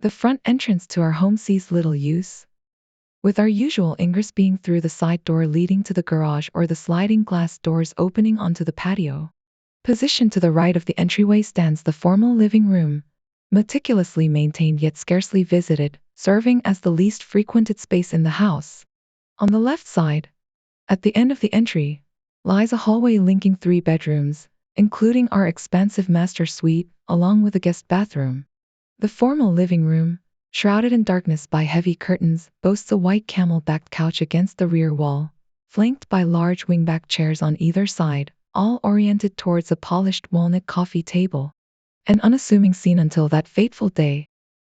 The front entrance to our home sees little use, with our usual ingress being through the side door leading to the garage or the sliding glass doors opening onto the patio. Positioned to the right of the entryway stands the formal living room, meticulously maintained yet scarcely visited, serving as the least frequented space in the house. On the left side, at the end of the entry, lies a hallway linking 3 bedrooms, including our expansive master suite, along with a guest bathroom. The formal living room, shrouded in darkness by heavy curtains, boasts a white camel-backed couch against the rear wall, flanked by large wingback chairs on either side, all oriented towards a polished walnut coffee table. An unassuming scene until that fateful day.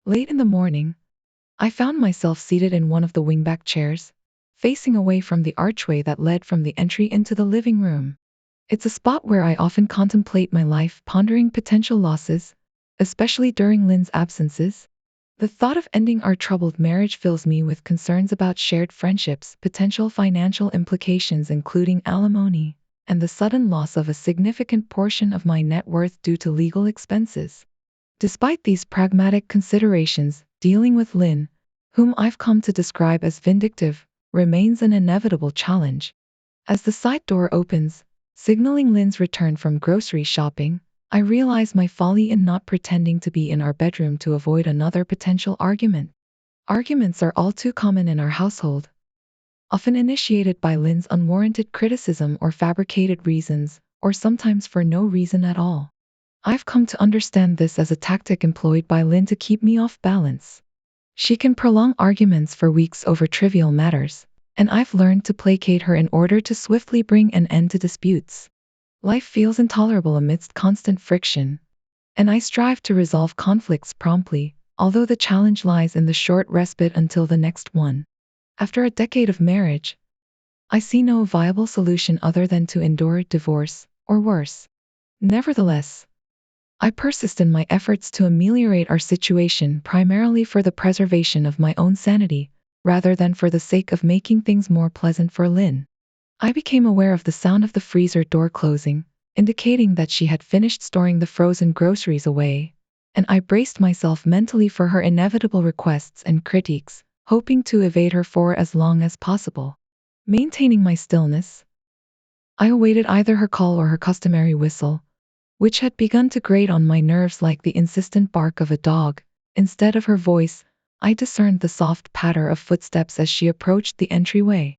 Late in the morning, I found myself seated in one of the wingback chairs, facing away from the archway that led from the entry into the living room. It's a spot where I often contemplate my life, pondering potential losses, especially during Lynn's absences. The thought of ending our troubled marriage fills me with concerns about shared friendships, potential financial implications including alimony, and the sudden loss of a significant portion of my net worth due to legal expenses. Despite these pragmatic considerations, dealing with Lynn, whom I've come to describe as vindictive, remains an inevitable challenge. As the side door opens, signaling Lynn's return from grocery shopping, I realize my folly in not pretending to be in our bedroom to avoid another potential argument. Arguments are all too common in our household, often initiated by Lynn's unwarranted criticism or fabricated reasons, or sometimes for no reason at all. I've come to understand this as a tactic employed by Lynn to keep me off balance. She can prolong arguments for weeks over trivial matters, and I've learned to placate her in order to swiftly bring an end to disputes. Life feels intolerable amidst constant friction, and I strive to resolve conflicts promptly, although the challenge lies in the short respite until the next one. After a decade of marriage, I see no viable solution other than to endure divorce, or worse. Nevertheless, I persist in my efforts to ameliorate our situation primarily for the preservation of my own sanity, rather than for the sake of making things more pleasant for Lynn. I became aware of the sound of the freezer door closing, indicating that she had finished storing the frozen groceries away, and I braced myself mentally for her inevitable requests and critiques, hoping to evade her for as long as possible. Maintaining my stillness, I awaited either her call or her customary whistle, which had begun to grate on my nerves like the insistent bark of a dog. Instead of her voice, I discerned the soft patter of footsteps as she approached the entryway.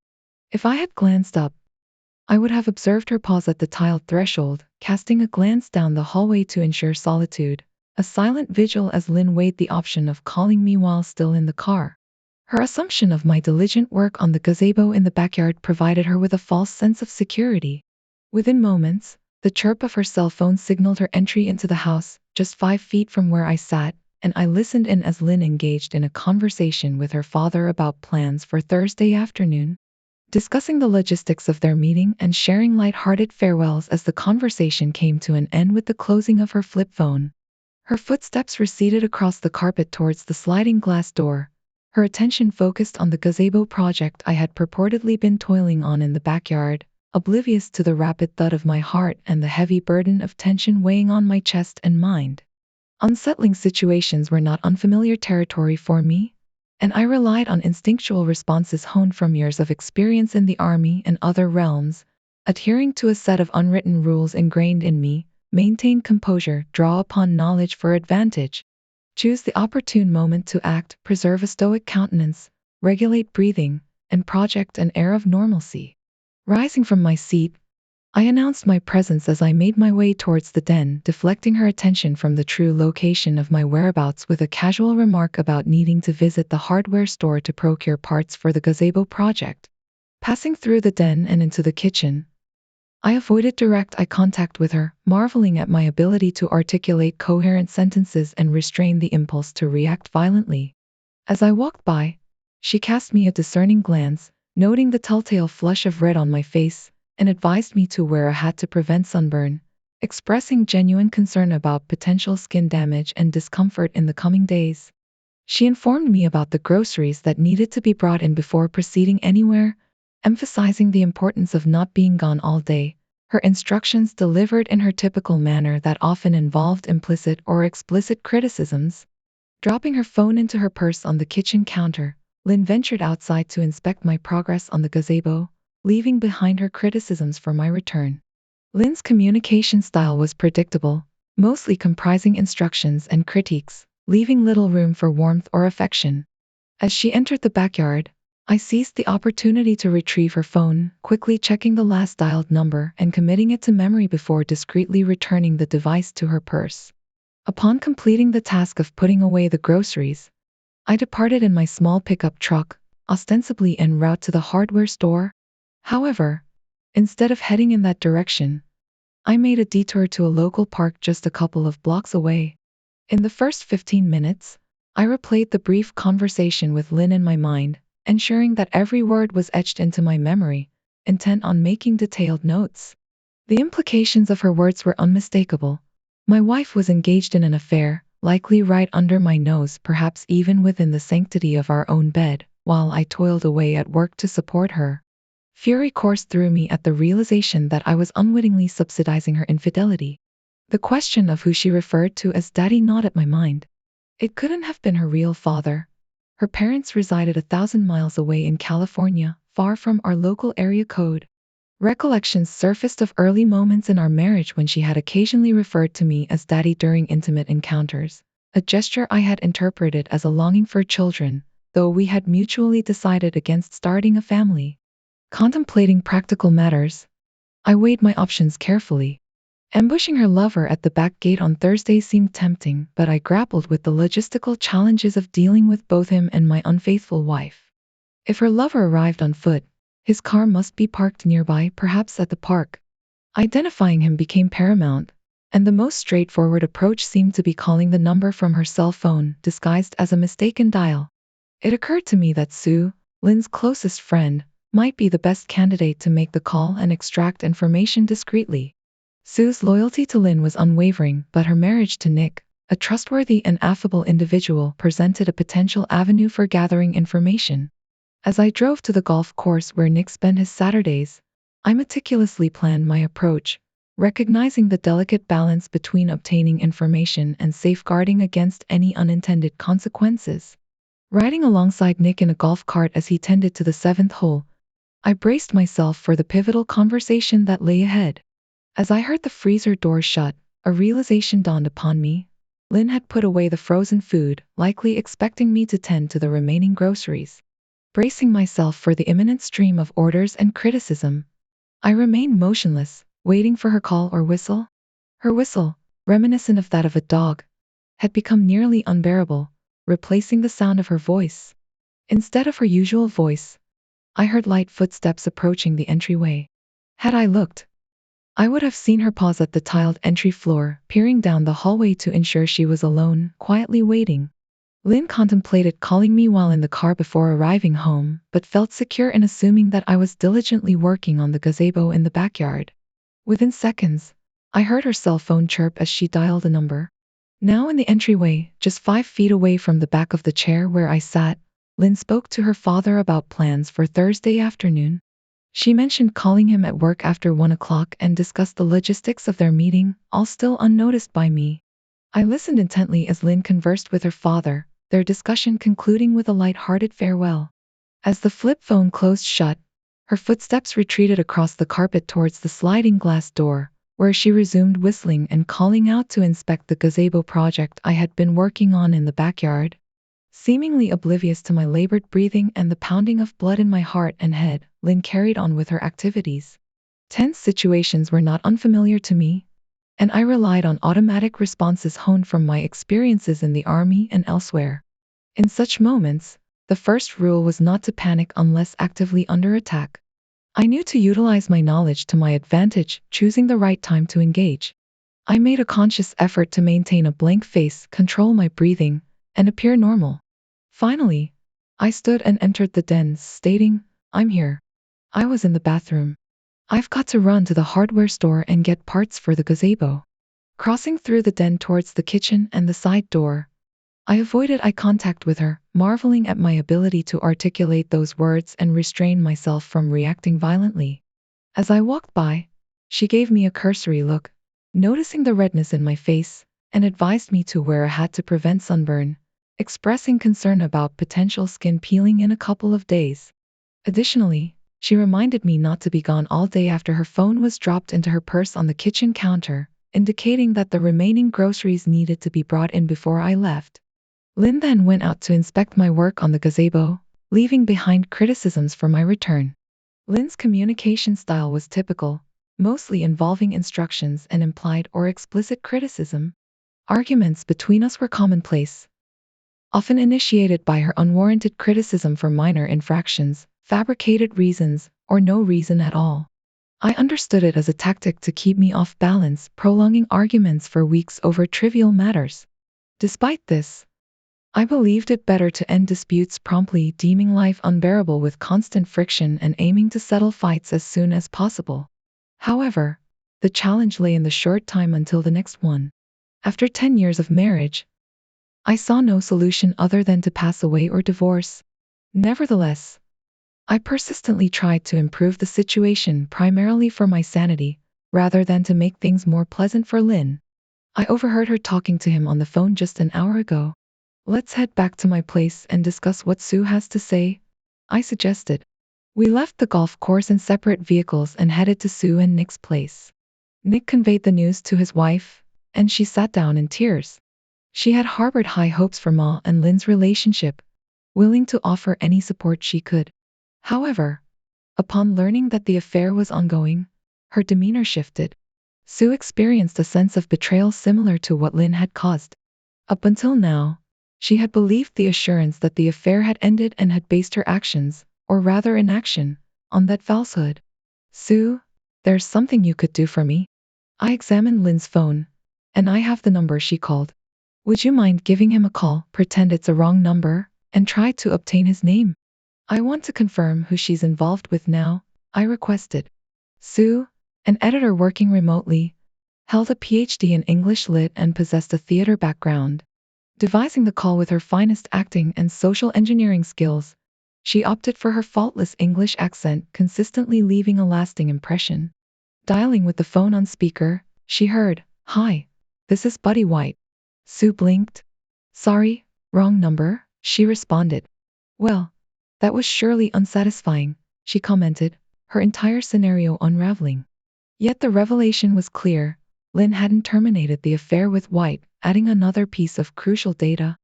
If I had glanced up, I would have observed her pause at the tiled threshold, casting a glance down the hallway to ensure solitude, a silent vigil as Lynn weighed the option of calling me while still in the car. Her assumption of my diligent work on the gazebo in the backyard provided her with a false sense of security. Within moments, the chirp of her cell phone signaled her entry into the house, just 5 feet from where I sat, and I listened in as Lynn engaged in a conversation with her father about plans for Thursday afternoon. Discussing the logistics of their meeting and sharing light-hearted farewells as the conversation came to an end with the closing of her flip phone. Her footsteps receded across the carpet towards the sliding glass door, her attention focused on the gazebo project I had purportedly been toiling on in the backyard, oblivious to the rapid thud of my heart and the heavy burden of tension weighing on my chest and mind. Unsettling situations were not unfamiliar territory for me, and I relied on instinctual responses honed from years of experience in the army and other realms, adhering to a set of unwritten rules ingrained in me: maintain composure, draw upon knowledge for advantage, choose the opportune moment to act, preserve a stoic countenance, regulate breathing, and project an air of normalcy. Rising from my seat, I announced my presence as I made my way towards the den, deflecting her attention from the true location of my whereabouts with a casual remark about needing to visit the hardware store to procure parts for the gazebo project. Passing through the den and into the kitchen, I avoided direct eye contact with her, marveling at my ability to articulate coherent sentences and restrain the impulse to react violently. As I walked by, she cast me a discerning glance, noting the telltale flush of red on my face, and advised me to wear a hat to prevent sunburn, expressing genuine concern about potential skin damage and discomfort in the coming days. She informed me about the groceries that needed to be brought in before proceeding anywhere, emphasizing the importance of not being gone all day, her instructions delivered in her typical manner that often involved implicit or explicit criticisms. Dropping her phone into her purse on the kitchen counter, Lynn ventured outside to inspect my progress on the gazebo, leaving behind her criticisms for my return. Lynn's communication style was predictable, mostly comprising instructions and critiques, leaving little room for warmth or affection. As she entered the backyard, I seized the opportunity to retrieve her phone, quickly checking the last dialed number and committing it to memory before discreetly returning the device to her purse. Upon completing the task of putting away the groceries, I departed in my small pickup truck, ostensibly en route to the hardware store. However, instead of heading in that direction, I made a detour to a local park just a couple of blocks away. In the first 15 minutes, I replayed the brief conversation with Lynn in my mind, ensuring that every word was etched into my memory, intent on making detailed notes. The implications of her words were unmistakable. My wife was engaged in an affair, likely right under my nose, perhaps even within the sanctity of our own bed, while I toiled away at work to support her. Fury coursed through me at the realization that I was unwittingly subsidizing her infidelity. The question of who she referred to as daddy gnawed at my mind. It couldn't have been her real father. Her parents resided 1,000 miles away in California, far from our local area code. Recollections surfaced of early moments in our marriage when she had occasionally referred to me as daddy during intimate encounters, a gesture I had interpreted as a longing for children, though we had mutually decided against starting a family. Contemplating practical matters, I weighed my options carefully. Ambushing her lover at the back gate on Thursday seemed tempting, but I grappled with the logistical challenges of dealing with both him and my unfaithful wife. If her lover arrived on foot, his car must be parked nearby, perhaps at the park. Identifying him became paramount, and the most straightforward approach seemed to be calling the number from her cell phone, disguised as a mistaken dial. It occurred to me that Sue, Lynn's closest friend, might be the best candidate to make the call and extract information discreetly. Sue's loyalty to Lynn was unwavering, but her marriage to Nick, a trustworthy and affable individual, presented a potential avenue for gathering information. As I drove to the golf course where Nick spent his Saturdays, I meticulously planned my approach, recognizing the delicate balance between obtaining information and safeguarding against any unintended consequences. Riding alongside Nick in a golf cart as he tended to the 7th hole, I braced myself for the pivotal conversation that lay ahead. As I heard the freezer door shut, a realization dawned upon me. Lynn had put away the frozen food, likely expecting me to tend to the remaining groceries. Bracing myself for the imminent stream of orders and criticism, I remained motionless, waiting for her call or whistle. Her whistle, reminiscent of that of a dog, had become nearly unbearable, replacing the sound of her voice. Instead of her usual voice, I heard light footsteps approaching the entryway. Had I looked, I would have seen her pause at the tiled entry floor, peering down the hallway to ensure she was alone, quietly waiting. Lynn contemplated calling me while in the car before arriving home, but felt secure in assuming that I was diligently working on the gazebo in the backyard. Within seconds, I heard her cell phone chirp as she dialed a number. Now in the entryway, just 5 feet away from the back of the chair where I sat, Lynn spoke to her father about plans for Thursday afternoon. She mentioned calling him at work after 1 o'clock and discussed the logistics of their meeting, all still unnoticed by me. I listened intently as Lynn conversed with her father, their discussion concluding with a light-hearted farewell. As the flip phone closed shut, her footsteps retreated across the carpet towards the sliding glass door, where she resumed whistling and calling out to inspect the gazebo project I had been working on in the backyard. Seemingly oblivious to my labored breathing and the pounding of blood in my heart and head, Lynn carried on with her activities. Tense situations were not unfamiliar to me, and I relied on automatic responses honed from my experiences in the army and elsewhere. In such moments, the first rule was not to panic unless actively under attack. I knew to utilize my knowledge to my advantage, choosing the right time to engage. I made a conscious effort to maintain a blank face, control my breathing, and appear normal. Finally, I stood and entered the den, stating, "I'm here." I was in the bathroom. "I've got to run to the hardware store and get parts for the gazebo." Crossing through the den towards the kitchen and the side door, I avoided eye contact with her, marveling at my ability to articulate those words and restrain myself from reacting violently. As I walked by, she gave me a cursory look, noticing the redness in my face, and advised me to wear a hat to prevent sunburn, expressing concern about potential skin peeling in a couple of days. Additionally, she reminded me not to be gone all day after her phone was dropped into her purse on the kitchen counter, indicating that the remaining groceries needed to be brought in before I left. Lynn then went out to inspect my work on the gazebo, leaving behind criticisms for my return. Lynn's communication style was typical, mostly involving instructions and implied or explicit criticism. Arguments between us were commonplace, often initiated by her unwarranted criticism for minor infractions, fabricated reasons, or no reason at all. I understood it as a tactic to keep me off balance, prolonging arguments for weeks over trivial matters. Despite this, I believed it better to end disputes promptly, deeming life unbearable with constant friction and aiming to settle fights as soon as possible. However, the challenge lay in the short time until the next one. After 10 years of marriage, I saw no solution other than to pass away or divorce. Nevertheless, I persistently tried to improve the situation primarily for my sanity, rather than to make things more pleasant for Lynn. I overheard her talking to him on the phone just an hour ago. Let's head back to my place and discuss what Sue has to say, I suggested. We left the golf course in separate vehicles and headed to Sue and Nick's place. Nick conveyed the news to his wife, and she sat down in tears. She had harbored high hopes for Ma and Lynn's relationship, willing to offer any support she could. However, upon learning that the affair was ongoing, her demeanor shifted. Sue experienced a sense of betrayal similar to what Lynn had caused. Up until now, she had believed the assurance that the affair had ended and had based her actions, or rather inaction, on that falsehood. Sue, there's something you could do for me. I examined Lynn's phone, and I have the number she called. Would you mind giving him a call, pretend it's a wrong number, and try to obtain his name? I want to confirm who she's involved with now, I requested. Sue, an editor working remotely, held a PhD in English Lit and possessed a theater background. Devising the call with her finest acting and social engineering skills, she opted for her faultless English accent, consistently leaving a lasting impression. Dialing with the phone on speaker, she heard, "Hi, this is Buddy White." Sue blinked. "Sorry, wrong number," she responded. "Well, that was surely unsatisfying," she commented, her entire scenario unraveling. Yet the revelation was clear. Lynn hadn't terminated the affair with White, adding another piece of crucial data.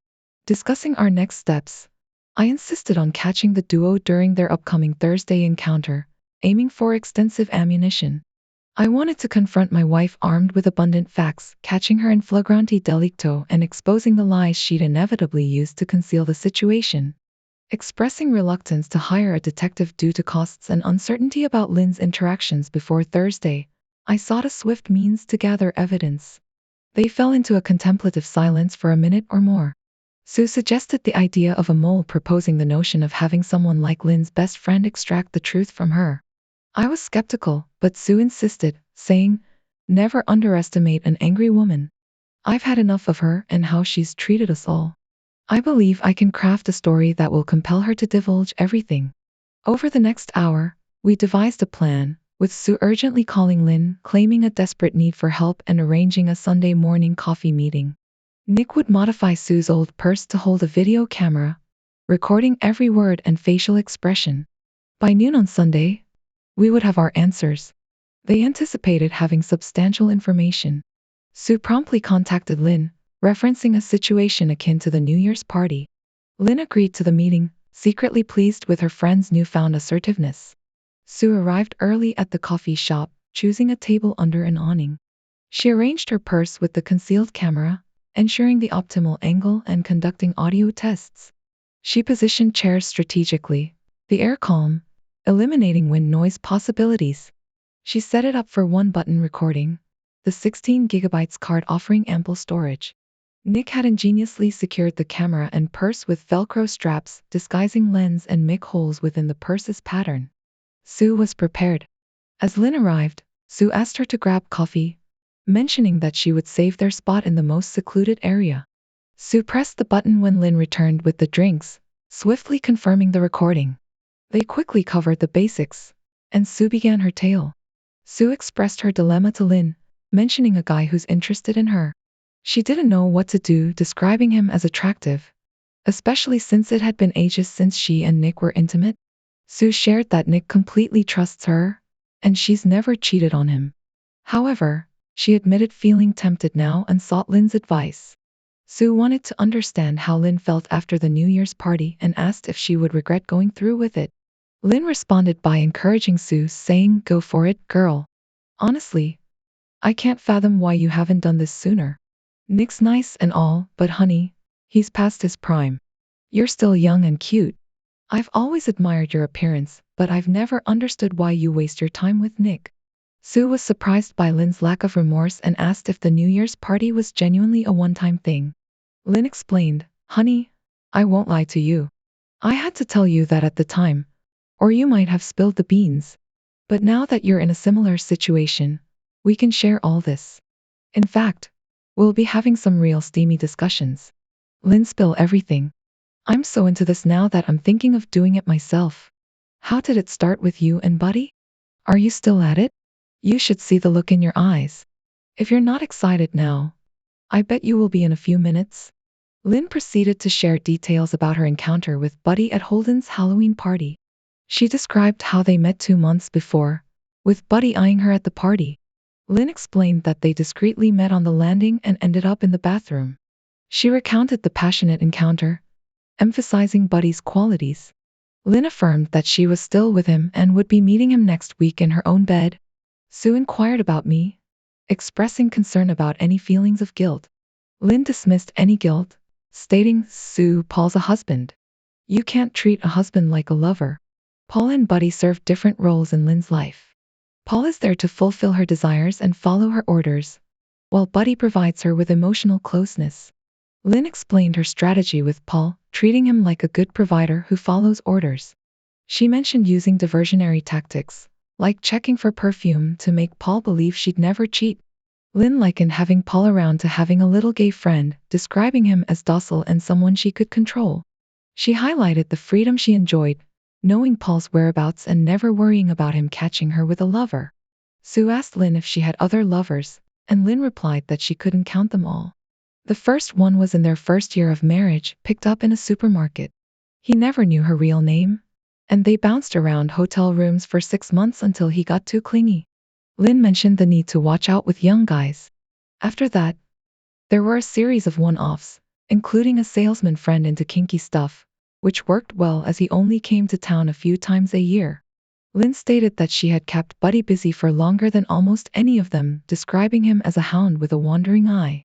Discussing our next steps, I insisted on catching the duo during their upcoming Thursday encounter, aiming for extensive ammunition. I wanted to confront my wife armed with abundant facts, catching her in flagrante delicto and exposing the lies she'd inevitably use to conceal the situation. Expressing reluctance to hire a detective due to costs and uncertainty about Lynn's interactions before Thursday, I sought a swift means to gather evidence. They fell into a contemplative silence for a minute or more. Sue suggested the idea of a mole, proposing the notion of having someone like Lynn's best friend extract the truth from her. I was skeptical, but Sue insisted, saying, "Never underestimate an angry woman. I've had enough of her and how she's treated us all. I believe I can craft a story that will compel her to divulge everything." Over the next hour, we devised a plan, with Sue urgently calling Lynn, claiming a desperate need for help, and arranging a Sunday morning coffee meeting. Nick would modify Sue's old purse to hold a video camera, recording every word and facial expression. By noon on Sunday, we would have our answers. They anticipated having substantial information. Sue promptly contacted Lynn, referencing a situation akin to the New Year's party. Lynn agreed to the meeting, secretly pleased with her friend's newfound assertiveness. Sue arrived early at the coffee shop, choosing a table under an awning. She arranged her purse with the concealed camera, ensuring the optimal angle and conducting audio tests. She positioned chairs strategically, the air calm, eliminating wind noise possibilities. She set it up for one-button recording, the 16 gigabytes card offering ample storage. Nick had ingeniously secured the camera and purse with Velcro straps, disguising lens and mic holes within the purse's pattern. Sue was prepared. As Lynn arrived, Sue asked her to grab coffee, mentioning that she would save their spot in the most secluded area. Sue pressed the button when Lynn returned with the drinks, swiftly confirming the recording. They quickly covered the basics, and Sue began her tale. Sue expressed her dilemma to Lynn, mentioning a guy who's interested in her. She didn't know what to do, describing him as attractive, especially since it had been ages since she and Nick were intimate. Sue shared that Nick completely trusts her, and she's never cheated on him. However, she admitted feeling tempted now and sought Lynn's advice. Sue wanted to understand how Lynn felt after the New Year's party and asked if she would regret going through with it. Lynn responded by encouraging Sue, saying, "Go for it, girl. Honestly, I can't fathom why you haven't done this sooner. Nick's nice and all, but honey, he's past his prime. You're still young and cute. I've always admired your appearance, but I've never understood why you waste your time with Nick." Sue was surprised by Lynn's lack of remorse and asked if the New Year's party was genuinely a one-time thing. Lynn explained, "Honey, I won't lie to you. I had to tell you that at the time, or you might have spilled the beans. But now that you're in a similar situation, we can share all this. In fact, we'll be having some real steamy discussions." Lynn spill everything. "I'm so into this now that I'm thinking of doing it myself. How did it start with you and Buddy? Are you still at it? You should see the look in your eyes. If you're not excited now, I bet you will be in a few minutes." Lynn proceeded to share details about her encounter with Buddy at Holden's Halloween party. She described how they met 2 months before, with Buddy eyeing her at the party. Lynn explained that they discreetly met on the landing and ended up in the bathroom. She recounted the passionate encounter, emphasizing Buddy's qualities. Lynn affirmed that she was still with him and would be meeting him next week in her own bed. Sue inquired about me, expressing concern about any feelings of guilt. Lynn dismissed any guilt, stating, "Sue, Paul's a husband. You can't treat a husband like a lover." Paul and Buddy serve different roles in Lynn's life. Paul is there to fulfill her desires and follow her orders, while Buddy provides her with emotional closeness. Lynn explained her strategy with Paul, treating him like a good provider who follows orders. She mentioned using diversionary tactics, like checking for perfume to make Paul believe she'd never cheat. Lynn likened having Paul around to having a little gay friend, describing him as docile and someone she could control. She highlighted the freedom she enjoyed, knowing Paul's whereabouts and never worrying about him catching her with a lover. Sue asked Lynn if she had other lovers, and Lynn replied that she couldn't count them all. The first one was in their first year of marriage, picked up in a supermarket. He never knew her real name, and they bounced around hotel rooms for 6 months until he got too clingy. Lynn mentioned the need to watch out with young guys. After that, there were a series of one-offs, including a salesman friend into kinky stuff, which worked well as he only came to town a few times a year. Lynn stated that she had kept Buddy busy for longer than almost any of them, describing him as a hound with a wandering eye.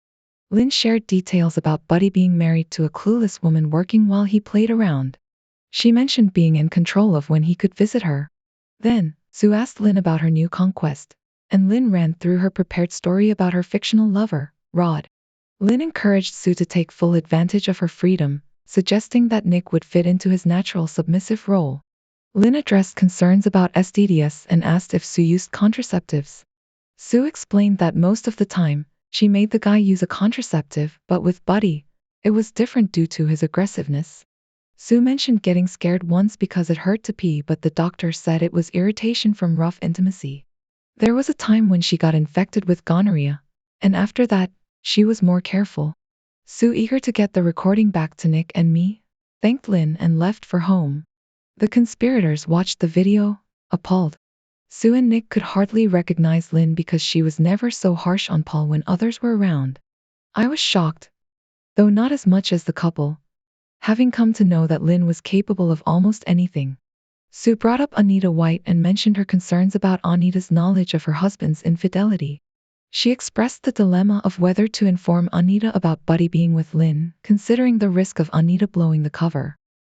Lynn shared details about Buddy being married to a clueless woman working while he played around. She mentioned being in control of when he could visit her. Then, Sue asked Lynn about her new conquest, and Lynn ran through her prepared story about her fictional lover, Rod. Lynn encouraged Sue to take full advantage of her freedom, suggesting that Nick would fit into his natural submissive role. Lynn addressed concerns about STDs and asked if Sue used contraceptives. Sue explained that most of the time, she made the guy use a contraceptive, but with Buddy, it was different due to his aggressiveness. Sue mentioned getting scared once because it hurt to pee, but the doctor said it was irritation from rough intimacy. There was a time when she got infected with gonorrhea, and after that, she was more careful. Sue, eager to get the recording back to Nick and me, thanked Lynn and left for home. The conspirators watched the video, appalled. Sue and Nick could hardly recognize Lynn because she was never so harsh on Paul when others were around. I was shocked, though not as much as the couple, having come to know that Lynn was capable of almost anything. Sue brought up Anita White and mentioned her concerns about Anita's knowledge of her husband's infidelity. She expressed the dilemma of whether to inform Anita about Buddy being with Lynn, considering the risk of Anita blowing the cover.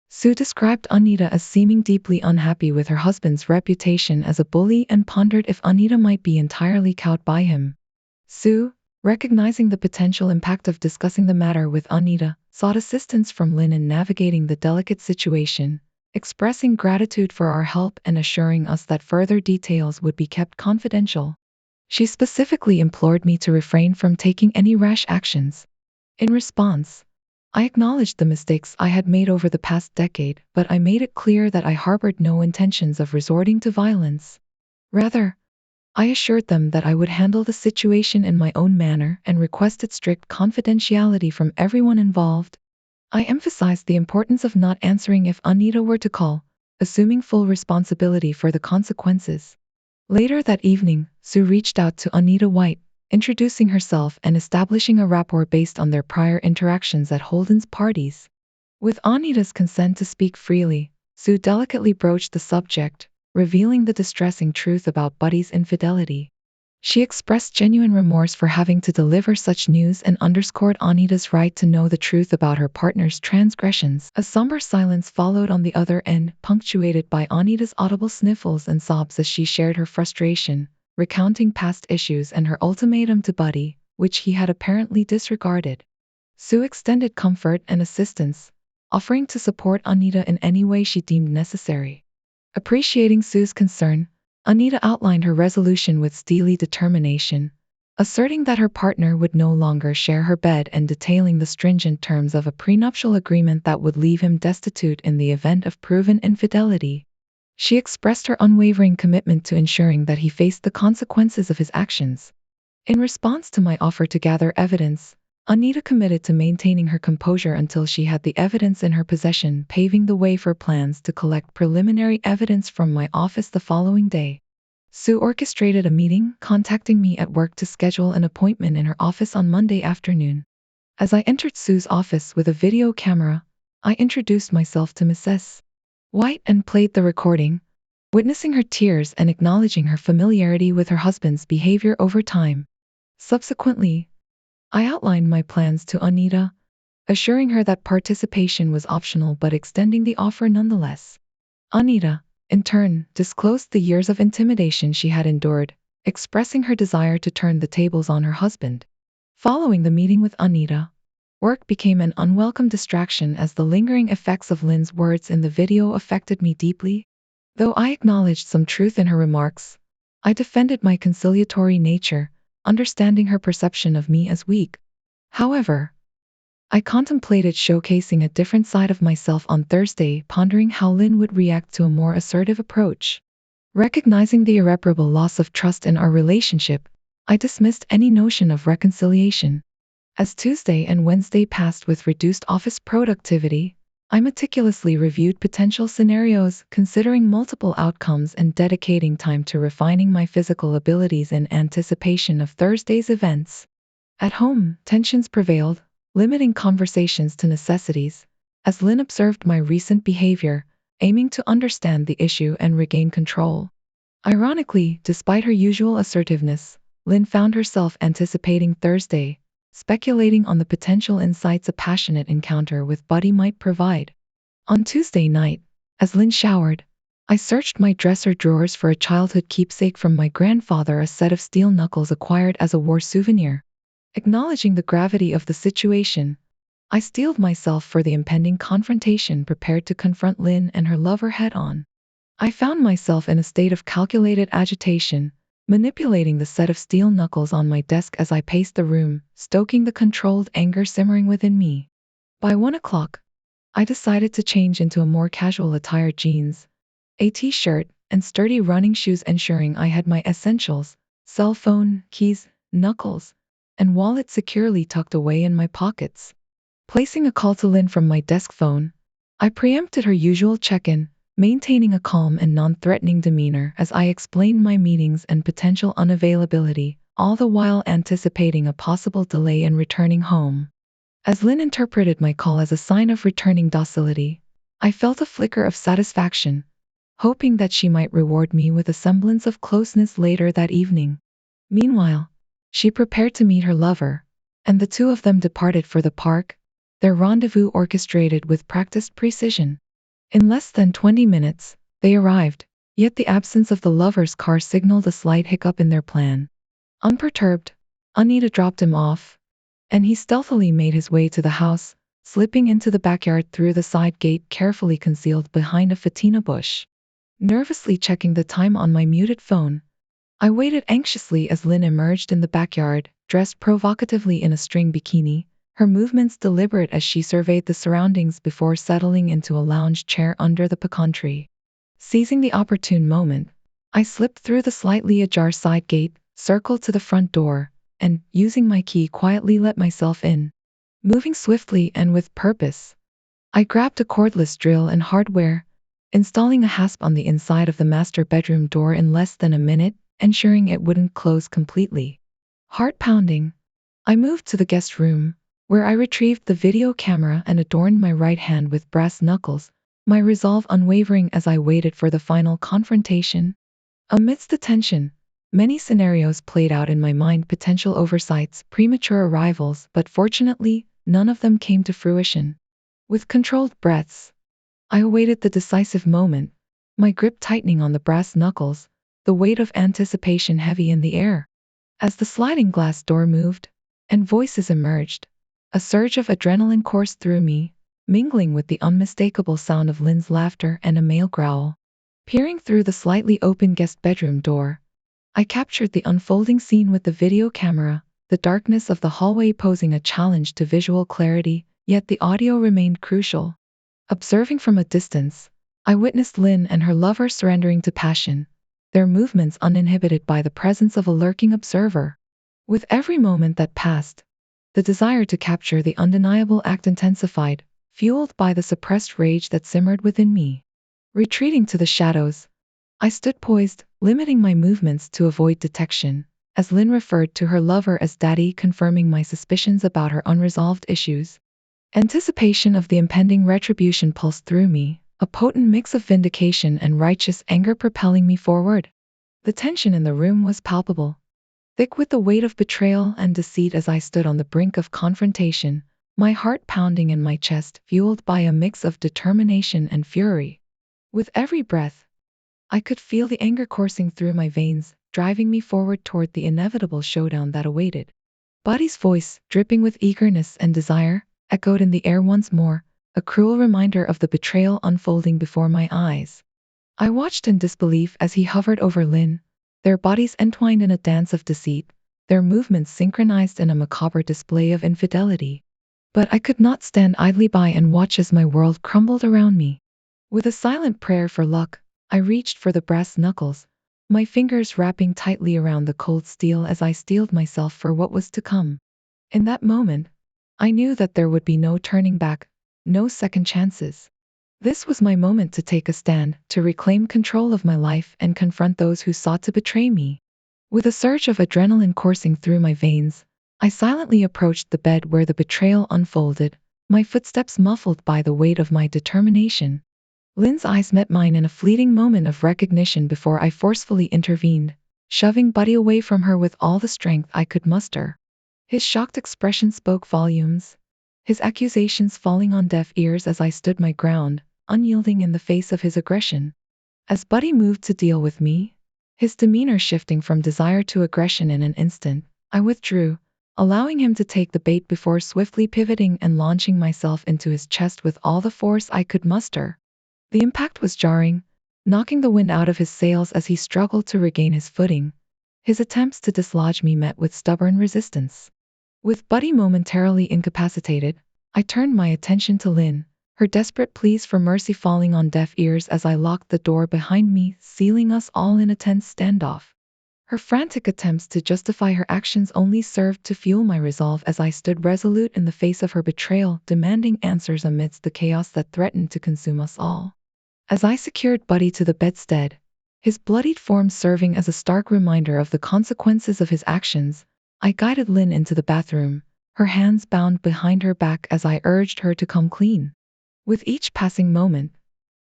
Sue described Anita as seeming deeply unhappy with her husband's reputation as a bully and pondered if Anita might be entirely cowed by him. Sue, recognizing the potential impact of discussing the matter with Anita, sought assistance from Lynn in navigating the delicate situation, expressing gratitude for our help and assuring us that further details would be kept confidential. She specifically implored me to refrain from taking any rash actions. In response, I acknowledged the mistakes I had made over the past decade, but I made it clear that I harbored no intentions of resorting to violence. Rather, I assured them that I would handle the situation in my own manner and requested strict confidentiality from everyone involved. I emphasized the importance of not answering if Anita were to call, assuming full responsibility for the consequences. Later that evening, Sue reached out to Anita White, introducing herself and establishing a rapport based on their prior interactions at Holden's parties. With Anita's consent to speak freely, Sue delicately broached the subject, revealing the distressing truth about Buddy's infidelity. She expressed genuine remorse for having to deliver such news and underscored Anita's right to know the truth about her partner's transgressions. A somber silence followed on the other end, punctuated by Anita's audible sniffles and sobs as she shared her frustration, recounting past issues and her ultimatum to Buddy, which he had apparently disregarded. Sue extended comfort and assistance, offering to support Anita in any way she deemed necessary. Appreciating Sue's concern, Anita outlined her resolution with steely determination, asserting that her partner would no longer share her bed and detailing the stringent terms of a prenuptial agreement that would leave him destitute in the event of proven infidelity. She expressed her unwavering commitment to ensuring that he faced the consequences of his actions. In response to my offer to gather evidence, Anita committed to maintaining her composure until she had the evidence in her possession, paving the way for plans to collect preliminary evidence from my office the following day. Sue orchestrated a meeting, contacting me at work to schedule an appointment in her office on Monday afternoon. As I entered Sue's office with a video camera, I introduced myself to Mrs. White and played the recording, witnessing her tears and acknowledging her familiarity with her husband's behavior over time. Subsequently, I outlined my plans to Anita, assuring her that participation was optional but extending the offer nonetheless. Anita, in turn, disclosed the years of intimidation she had endured, expressing her desire to turn the tables on her husband. Following the meeting with Anita, work became an unwelcome distraction as the lingering effects of Lynn's words in the video affected me deeply. Though I acknowledged some truth in her remarks, I defended my conciliatory nature, understanding her perception of me as weak. However, I contemplated showcasing a different side of myself on Thursday, pondering how Lynn would react to a more assertive approach. Recognizing the irreparable loss of trust in our relationship, I dismissed any notion of reconciliation. As Tuesday and Wednesday passed with reduced office productivity, I meticulously reviewed potential scenarios, considering multiple outcomes and dedicating time to refining my physical abilities in anticipation of Thursday's events. At home, tensions prevailed, limiting conversations to necessities, as Lynn observed my recent behavior, aiming to understand the issue and regain control. Ironically, despite her usual assertiveness, Lynn found herself anticipating Thursday, speculating on the potential insights a passionate encounter with Buddy might provide. On Tuesday night, as Lynn showered, I searched my dresser drawers for a childhood keepsake from my grandfather, a set of steel knuckles acquired as a war souvenir. Acknowledging the gravity of the situation, I steeled myself for the impending confrontation, prepared to confront Lynn and her lover head-on. I found myself in a state of calculated agitation, manipulating the set of steel knuckles on my desk as I paced the room, stoking the controlled anger simmering within me. By 1 o'clock, I decided to change into a more casual attire: jeans, a t-shirt, and sturdy running shoes, ensuring I had my essentials, cell phone, keys, knuckles, and wallet securely tucked away in my pockets. Placing a call to Lynn from my desk phone, I preempted her usual check-in, maintaining a calm and non-threatening demeanor as I explained my meetings and potential unavailability, all the while anticipating a possible delay in returning home. As Lynn interpreted my call as a sign of returning docility, I felt a flicker of satisfaction, hoping that she might reward me with a semblance of closeness later that evening. Meanwhile, she prepared to meet her lover, and the two of them departed for the park, their rendezvous orchestrated with practiced precision. In less than 20 minutes, they arrived, yet the absence of the lover's car signaled a slight hiccup in their plan. Unperturbed, Anita dropped him off, and he stealthily made his way to the house, slipping into the backyard through the side gate carefully concealed behind a fatina bush. Nervously checking the time on my muted phone, I waited anxiously as Lynn emerged in the backyard, dressed provocatively in a string bikini, her movements deliberate as she surveyed the surroundings before settling into a lounge chair under the pecan tree. Seizing the opportune moment, I slipped through the slightly ajar side gate, circled to the front door, and, using my key, quietly let myself in. Moving swiftly and with purpose, I grabbed a cordless drill and hardware, installing a hasp on the inside of the master bedroom door in less than a minute, ensuring it wouldn't close completely. Heart pounding, I moved to the guest room, where I retrieved the video camera and adorned my right hand with brass knuckles, my resolve unwavering as I waited for the final confrontation. Amidst the tension, many scenarios played out in my mind: potential oversights, premature arrivals, but fortunately, none of them came to fruition. With controlled breaths, I awaited the decisive moment, my grip tightening on the brass knuckles, the weight of anticipation heavy in the air. As the sliding glass door moved, and voices emerged, a surge of adrenaline coursed through me, mingling with the unmistakable sound of Lynn's laughter and a male growl. Peering through the slightly open guest bedroom door, I captured the unfolding scene with the video camera, the darkness of the hallway posing a challenge to visual clarity, yet the audio remained crucial. Observing from a distance, I witnessed Lynn and her lover surrendering to passion, their movements uninhibited by the presence of a lurking observer. With every moment that passed, the desire to capture the undeniable act intensified, fueled by the suppressed rage that simmered within me. Retreating to the shadows, I stood poised, limiting my movements to avoid detection, as Lynn referred to her lover as Daddy, confirming my suspicions about her unresolved issues. Anticipation of the impending retribution pulsed through me, a potent mix of vindication and righteous anger propelling me forward. The tension in the room was palpable, thick with the weight of betrayal and deceit. As I stood on the brink of confrontation, my heart pounding in my chest, fueled by a mix of determination and fury. With every breath, I could feel the anger coursing through my veins, driving me forward toward the inevitable showdown that awaited. Buddy's voice, dripping with eagerness and desire, echoed in the air once more, a cruel reminder of the betrayal unfolding before my eyes. I watched in disbelief as he hovered over Lynn, their bodies entwined in a dance of deceit, their movements synchronized in a macabre display of infidelity. But I could not stand idly by and watch as my world crumbled around me. With a silent prayer for luck, I reached for the brass knuckles, my fingers wrapping tightly around the cold steel as I steeled myself for what was to come. In that moment, I knew that there would be no turning back, no second chances. This was my moment to take a stand, to reclaim control of my life and confront those who sought to betray me. With a surge of adrenaline coursing through my veins, I silently approached the bed where the betrayal unfolded, my footsteps muffled by the weight of my determination. Lynn's eyes met mine in a fleeting moment of recognition before I forcefully intervened, shoving Buddy away from her with all the strength I could muster. His shocked expression spoke volumes, his accusations falling on deaf ears as I stood my ground, unyielding in the face of his aggression. As Buddy moved to deal with me, his demeanor shifting from desire to aggression in an instant, I withdrew, allowing him to take the bait before swiftly pivoting and launching myself into his chest with all the force I could muster. The impact was jarring, knocking the wind out of his sails as he struggled to regain his footing. His attempts to dislodge me met with stubborn resistance. With Buddy momentarily incapacitated, I turned my attention to Lynn, her desperate pleas for mercy falling on deaf ears as I locked the door behind me, sealing us all in a tense standoff. Her frantic attempts to justify her actions only served to fuel my resolve as I stood resolute in the face of her betrayal, demanding answers amidst the chaos that threatened to consume us all. As I secured Buddy to the bedstead, his bloodied form serving as a stark reminder of the consequences of his actions, I guided Lynn into the bathroom, her hands bound behind her back as I urged her to come clean. With each passing moment,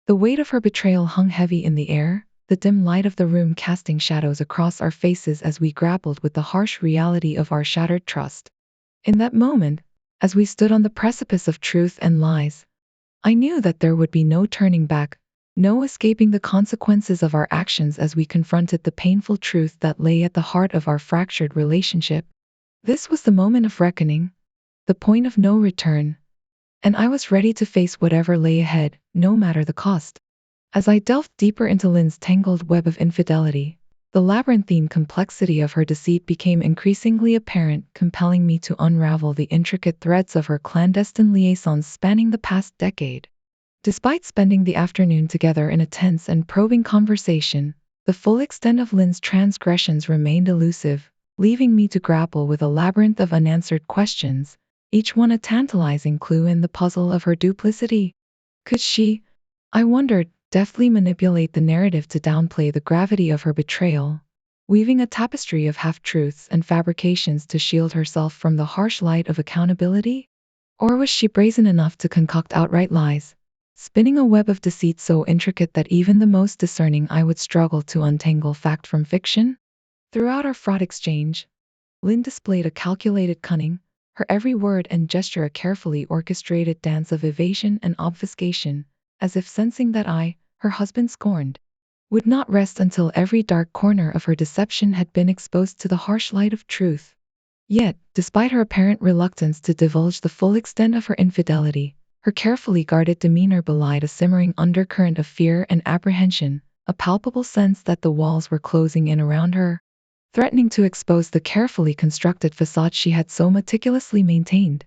the weight of her betrayal hung heavy in the air, the dim light of the room casting shadows across our faces as we grappled with the harsh reality of our shattered trust. In that moment, as we stood on the precipice of truth and lies, I knew that there would be no turning back, no escaping the consequences of our actions as we confronted the painful truth that lay at the heart of our fractured relationship. This was the moment of reckoning, the point of no return, and I was ready to face whatever lay ahead, no matter the cost. As I delved deeper into Lynn's tangled web of infidelity, the labyrinthine complexity of her deceit became increasingly apparent, compelling me to unravel the intricate threads of her clandestine liaisons spanning the past decade. Despite spending the afternoon together in a tense and probing conversation, the full extent of Lynn's transgressions remained elusive, leaving me to grapple with a labyrinth of unanswered questions, each one a tantalizing clue in the puzzle of her duplicity. Could she, I wondered, deftly manipulate the narrative to downplay the gravity of her betrayal, weaving a tapestry of half-truths and fabrications to shield herself from the harsh light of accountability? Or was she brazen enough to concoct outright lies, spinning a web of deceit so intricate that even the most discerning eye would struggle to untangle fact from fiction? Throughout our fraught exchange, Lynn displayed a calculated cunning, her every word and gesture a carefully orchestrated dance of evasion and obfuscation, as if sensing that I, her husband scorned, would not rest until every dark corner of her deception had been exposed to the harsh light of truth. Yet, despite her apparent reluctance to divulge the full extent of her infidelity, her carefully guarded demeanor belied a simmering undercurrent of fear and apprehension, a palpable sense that the walls were closing in around her, threatening to expose the carefully constructed facade she had so meticulously maintained.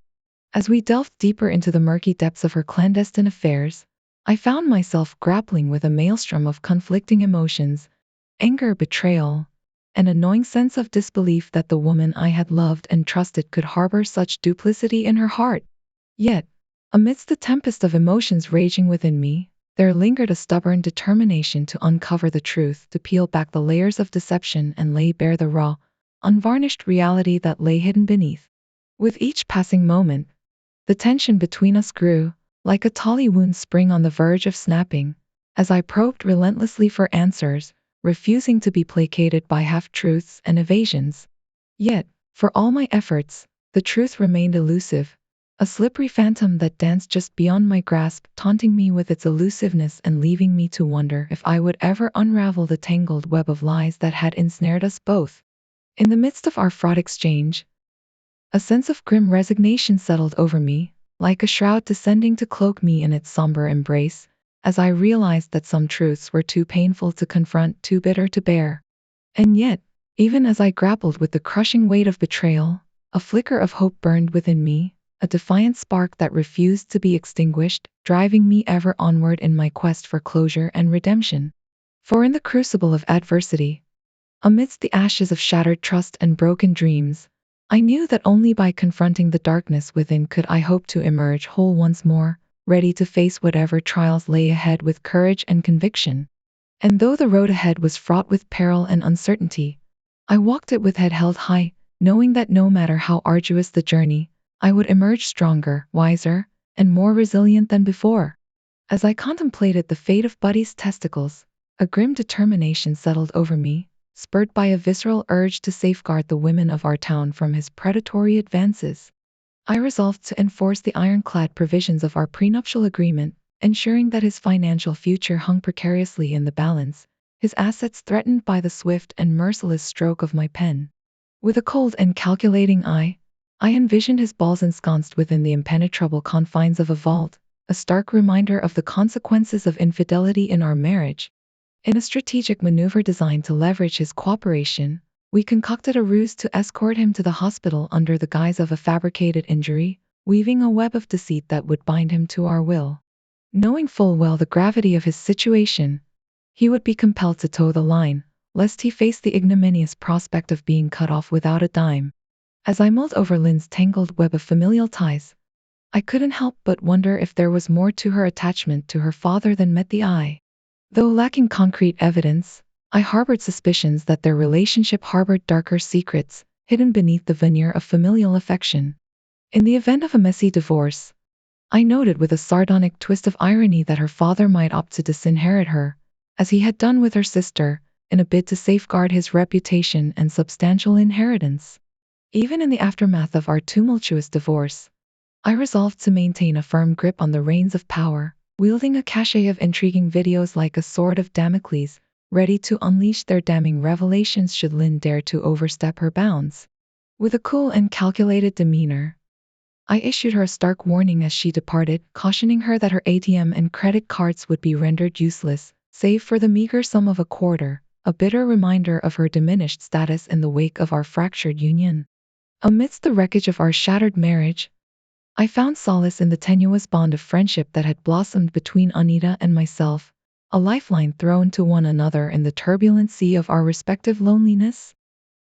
As we delved deeper into the murky depths of her clandestine affairs, I found myself grappling with a maelstrom of conflicting emotions: anger, betrayal, and a gnawing sense of disbelief that the woman I had loved and trusted could harbor such duplicity in her heart. Yet, amidst the tempest of emotions raging within me, there lingered a stubborn determination to uncover the truth, to peel back the layers of deception and lay bare the raw, unvarnished reality that lay hidden beneath. With each passing moment, the tension between us grew, like a tawny wound spring on the verge of snapping, as I probed relentlessly for answers, refusing to be placated by half-truths and evasions. Yet, for all my efforts, the truth remained elusive, a slippery phantom that danced just beyond my grasp, taunting me with its elusiveness and leaving me to wonder if I would ever unravel the tangled web of lies that had ensnared us both. In the midst of our fraught exchange, a sense of grim resignation settled over me, like a shroud descending to cloak me in its somber embrace, as I realized that some truths were too painful to confront, too bitter to bear. And yet, even as I grappled with the crushing weight of betrayal, a flicker of hope burned within me, a defiant spark that refused to be extinguished, driving me ever onward in my quest for closure and redemption. For in the crucible of adversity, amidst the ashes of shattered trust and broken dreams, I knew that only by confronting the darkness within could I hope to emerge whole once more, ready to face whatever trials lay ahead with courage and conviction. And though the road ahead was fraught with peril and uncertainty, I walked it with head held high, knowing that no matter how arduous the journey, I would emerge stronger, wiser, and more resilient than before. As I contemplated the fate of Buddy's testicles, a grim determination settled over me, spurred by a visceral urge to safeguard the women of our town from his predatory advances. I resolved to enforce the ironclad provisions of our prenuptial agreement, ensuring that his financial future hung precariously in the balance, his assets threatened by the swift and merciless stroke of my pen. With a cold and calculating eye, I envisioned his balls ensconced within the impenetrable confines of a vault, a stark reminder of the consequences of infidelity in our marriage. In a strategic maneuver designed to leverage his cooperation, we concocted a ruse to escort him to the hospital under the guise of a fabricated injury, weaving a web of deceit that would bind him to our will. Knowing full well the gravity of his situation, he would be compelled to toe the line, lest he face the ignominious prospect of being cut off without a dime. As I mulled over Lynn's tangled web of familial ties, I couldn't help but wonder if there was more to her attachment to her father than met the eye. Though lacking concrete evidence, I harbored suspicions that their relationship harbored darker secrets, hidden beneath the veneer of familial affection. In the event of a messy divorce, I noted with a sardonic twist of irony that her father might opt to disinherit her, as he had done with her sister, in a bid to safeguard his reputation and substantial inheritance. Even in the aftermath of our tumultuous divorce, I resolved to maintain a firm grip on the reins of power, wielding a cachet of intriguing videos like a sword of Damocles, ready to unleash their damning revelations should Lynn dare to overstep her bounds. With a cool and calculated demeanor, I issued her a stark warning as she departed, cautioning her that her ATM and credit cards would be rendered useless, save for the meager sum of a quarter, a bitter reminder of her diminished status in the wake of our fractured union. Amidst the wreckage of our shattered marriage, I found solace in the tenuous bond of friendship that had blossomed between Anita and myself, a lifeline thrown to one another in the turbulent sea of our respective loneliness.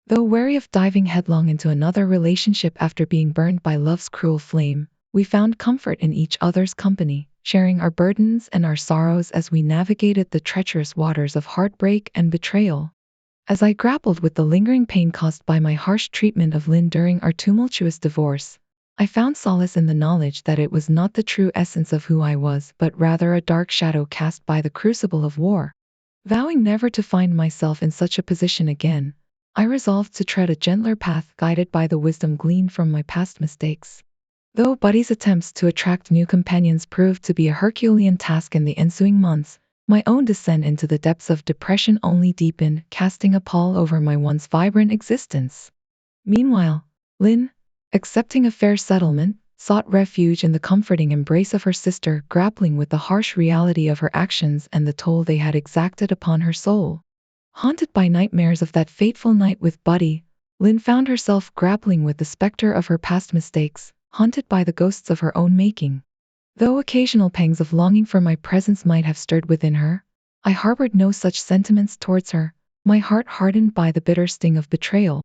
Though wary of diving headlong into another relationship after being burned by love's cruel flame, we found comfort in each other's company, sharing our burdens and our sorrows as we navigated the treacherous waters of heartbreak and betrayal. As I grappled with the lingering pain caused by my harsh treatment of Lynn during our tumultuous divorce, I found solace in the knowledge that it was not the true essence of who I was, but rather a dark shadow cast by the crucible of war. Vowing never to find myself in such a position again, I resolved to tread a gentler path guided by the wisdom gleaned from my past mistakes. Though Buddy's attempts to attract new companions proved to be a Herculean task in the ensuing months, my own descent into the depths of depression only deepened, casting a pall over my once vibrant existence. Meanwhile, Lynn, accepting a fair settlement, sought refuge in the comforting embrace of her sister, grappling with the harsh reality of her actions and the toll they had exacted upon her soul. Haunted by nightmares of that fateful night with Buddy, Lynn found herself grappling with the specter of her past mistakes, haunted by the ghosts of her own making. Though occasional pangs of longing for my presence might have stirred within her, I harbored no such sentiments towards her, my heart hardened by the bitter sting of betrayal.